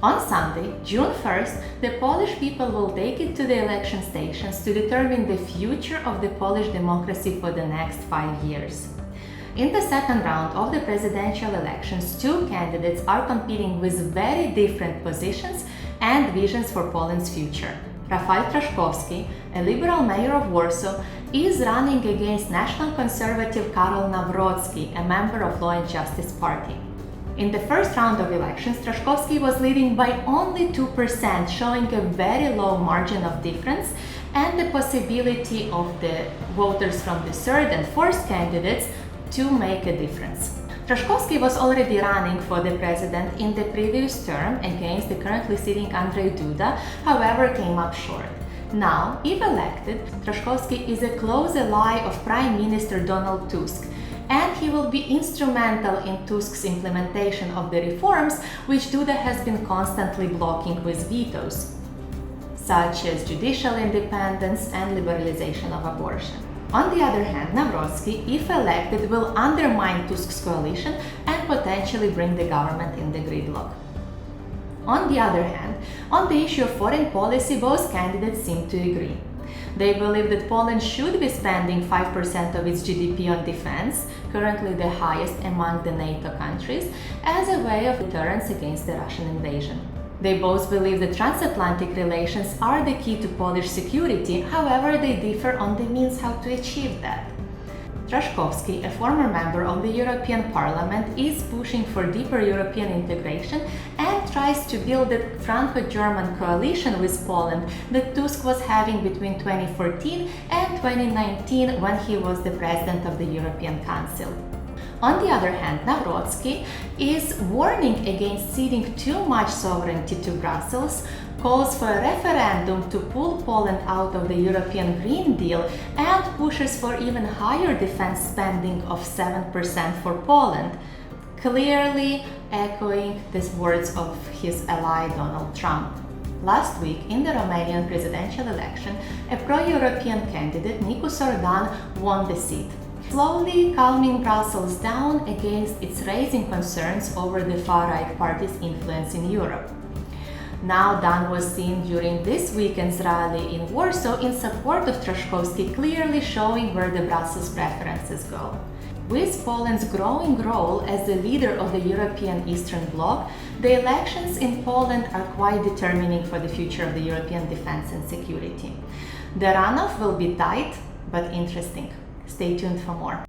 On Sunday, June 1st, the Polish people will take it to the election stations to determine the future of the Polish democracy for the next 5 years. In the second round of the presidential elections, two candidates are competing with very different positions and visions for Poland's future. Rafał Trzaskowski, a liberal mayor of Warsaw, is running against national conservative Karol Nawrocki, a member of Law and Justice Party. In the first round of elections, Trzaskowski was leading by only 2%, showing a very low margin of difference and the possibility of the voters from the third and fourth candidates to make a difference. Trzaskowski was already running for the president in the previous term against the currently sitting Andrzej Duda, however came up short. Now, if elected, Trzaskowski is a close ally of Prime Minister Donald Tusk, and he will be instrumental in Tusk's implementation of the reforms which Duda has been constantly blocking with vetoes, such as judicial independence and liberalization of abortion. On the other hand, Nawrocki, if elected, will undermine Tusk's coalition and potentially bring the government in the gridlock. On the other hand, on the issue of foreign policy, both candidates seem to agree. They believe that Poland should be spending 5% of its GDP on defense, currently the highest among the NATO countries, as a way of deterrence against the Russian invasion. They both believe that transatlantic relations are the key to Polish security, however they differ on the means how to achieve that. Trzaskowski, a former member of the European Parliament, is pushing for deeper European integration and tries to build a Franco-German coalition with Poland that Tusk was having between 2014 and 2019 when he was the president of the European Council. On the other hand, Nawrocki is warning against ceding too much sovereignty to Brussels, calls for a referendum to pull Poland out of the European Green Deal, and pushes for even higher defense spending of 7% for Poland, clearly echoing the words of his ally Donald Trump. Last week, in the Romanian presidential election, a pro-European candidate, Nicu Sordan, won the seat, slowly calming Brussels down against its raising concerns over the far-right party's influence in Europe. Now Dan was seen during this weekend's rally in Warsaw in support of Trzaskowski, clearly showing where the Brussels preferences go. With Poland's growing role as the leader of the European Eastern Bloc, the elections in Poland are quite determining for the future of the European defense and security. The runoff will be tight, but interesting. Stay tuned for more.